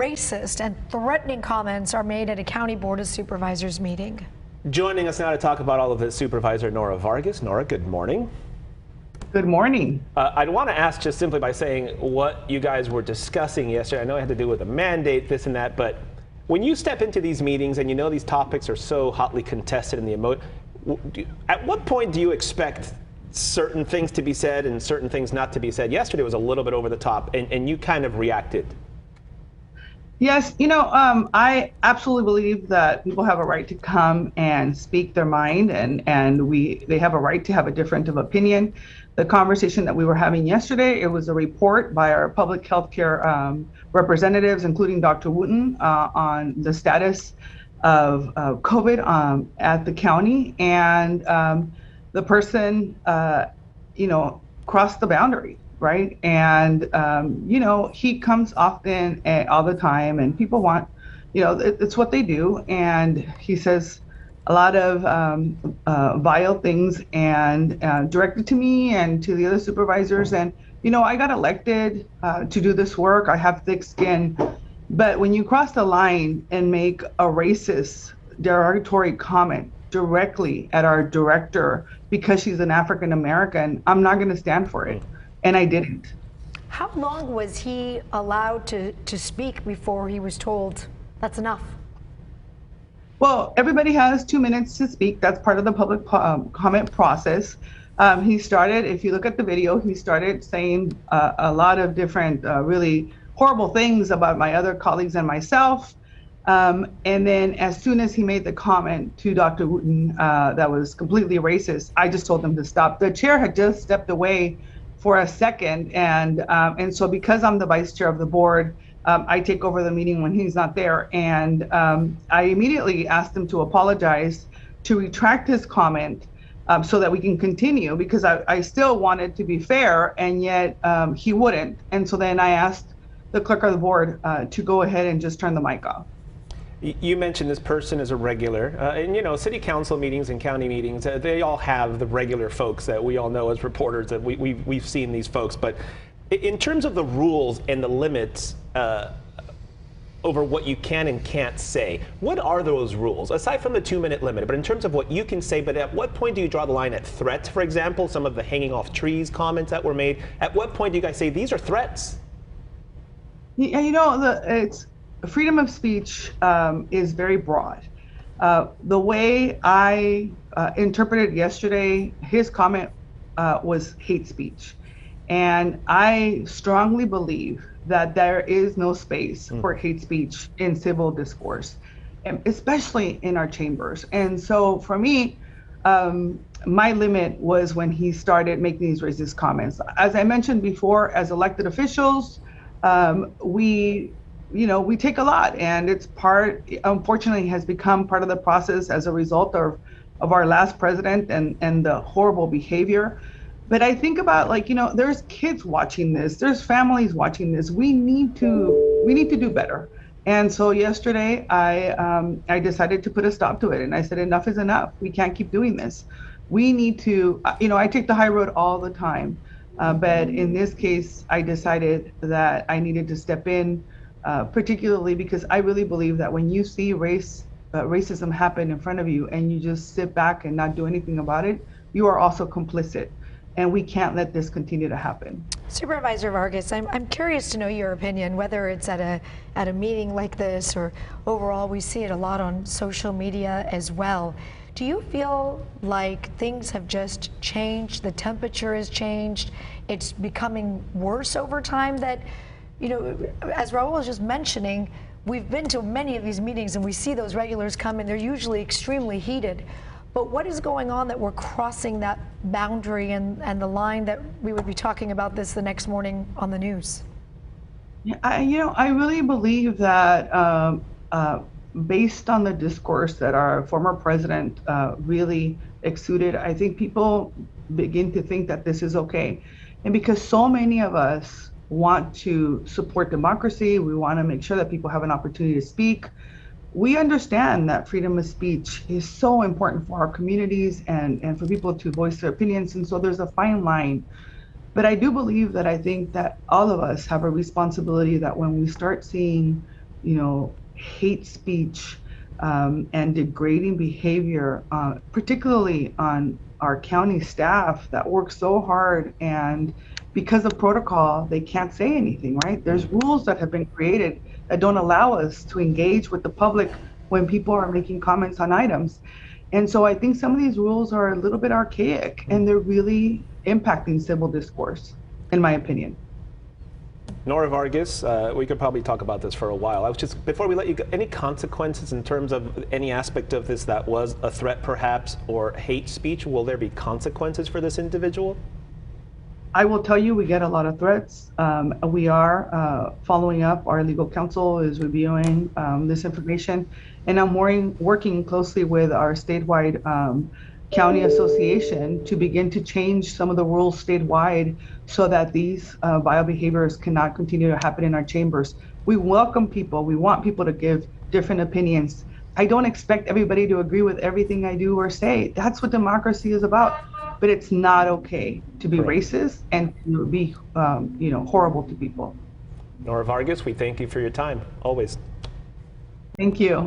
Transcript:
racist and threatening comments are made at a county board of supervisors meeting. Joining us now to talk about all of this, Supervisor Nora Vargas. Nora, good morning. Good morning. I'd want to ask just simply by saying what you guys were discussing yesterday. I know it had to do with a mandate, this and that, but when you step into these meetings and you know these topics are so hotly contested in the at what point do you expect certain things to be said and certain things not to be said? Yesterday was a little bit over the top, and you kind of reacted. Yes, I absolutely believe that people have a right to come and speak their mind, and they have a right to have a different of opinion. The conversation that we were having yesterday, it was a report by our public health care representatives, including Dr. Wooten, on the status of COVID at the county, and the person, crossed the boundary, right? And, he comes often all the time, and people want, it's what they do. And he says a lot of vile things and directed to me and to the other supervisors. And, I got elected to do this work. I have thick skin. But when you cross the line and make a racist, derogatory comment directly at our director because she's an African American, I'm not going to stand for it. And I didn't. How long was he allowed to speak before he was told that's enough? Well, everybody has 2 minutes to speak. That's part of the public comment process. He started, if you look at the video, he started saying a lot of different really horrible things about my other colleagues and myself. And then as soon as he made the comment to Dr. Wooten that was completely racist, I just told him to stop. The chair had just stepped away for a second. And so because I'm the vice chair of the board, I take over the meeting when he's not there. And I immediately asked him to apologize, to retract his comment so that we can continue, because I still wanted to be fair, and yet he wouldn't. And so then I asked the clerk of the board to go ahead and just turn the mic off. You mentioned this person is a regular, and city council meetings and county meetings, they all have the regular folks that we all know as reporters, that we've seen these folks. But in terms of the rules and the limits over what you can and can't say, what are those rules, aside from the 2-minute limit? But in terms of what you can say, but at what point do you draw the line at threats, for example, some of the hanging off trees comments that were made? At what point do you guys say these are threats? It's freedom of speech is very broad. The way I interpreted yesterday, his comment was hate speech. And I strongly believe that there is no space for hate speech in civil discourse, especially in our chambers. And so for me, my limit was when he started making these racist comments. As I mentioned before, as elected officials, we take a lot, and it's unfortunately has become part of the process as a result of our last president and the horrible behavior. But I think about, there's kids watching this, there's families watching this. We need to do better. And so yesterday I decided to put a stop to it, and I said enough is enough. We can't keep doing this. We need to, I take the high road all the time, but in this case I decided that I needed to step in. Particularly because I really believe that when you see racism happen in front of you and you just sit back and not do anything about it, you are also complicit. And we can't let this continue to happen. Supervisor Vargas, I'm curious to know your opinion, whether it's at a meeting like this or overall. We see it a lot on social media as well. Do you feel like things have just changed? The temperature has changed. It's becoming worse over time, that as Raul was just mentioning, we've been to many of these meetings and we see those regulars come in, they're usually extremely heated. But what is going on that we're crossing that boundary and the line that we would be talking about this the next morning on the news? Yeah, I really believe that based on the discourse that our former president really exuded, I think people begin to think that this is okay. And because so many of us want to support democracy, we want to make sure that people have an opportunity to speak. We understand that freedom of speech is so important for our communities and for people to voice their opinions. And so there's a fine line. But I do believe that I think that all of us have a responsibility that when we start seeing hate speech and degrading behavior, particularly on our county staff that work so hard, and because of protocol, they can't say anything, right? There's rules that have been created that don't allow us to engage with the public when people are making comments on items. And so I think some of these rules are a little bit archaic, and they're really impacting civil discourse, in my opinion. Nora Vargas, we could probably talk about this for a while. I was just, before we let you go, any consequences in terms of any aspect of this that was a threat perhaps, or hate speech? Will there be consequences for this individual? I will tell you, we get a lot of threats. We are following up. Our legal counsel is reviewing this information, and I'm working closely with our statewide county association to begin to change some of the rules statewide so that these vile behaviors cannot continue to happen in our chambers. We welcome people. We want people to give different opinions. I don't expect everybody to agree with everything I do or say. That's what democracy is about. But it's not okay to be racist and to be, horrible to people. Nora Vargas, we thank you for your time, always. Thank you.